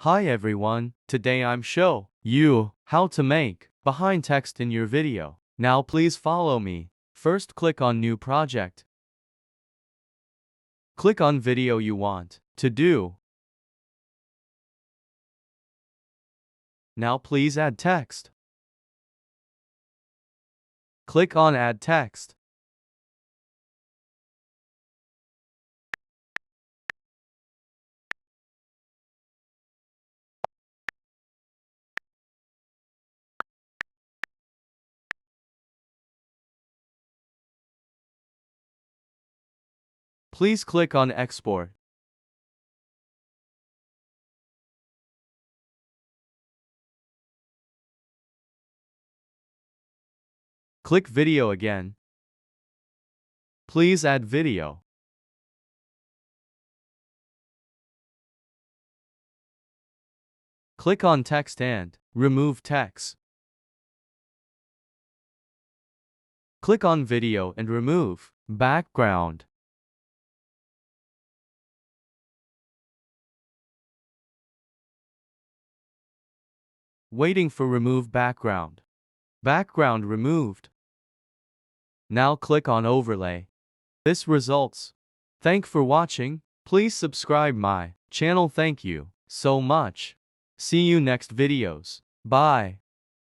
Hi everyone, today I'm show you how to make behind text in your video. Now please follow me. First click on new project. Click on video you want to do. Now please add text. Click on add text. Please click on export. Click video again. Please add video. Click on text and remove text. Click on video and remove background. Waiting for remove background. Background removed. Now click on overlay. This results. Thank for watching. Please subscribe my channel. Thank you so much. See you next videos. Bye.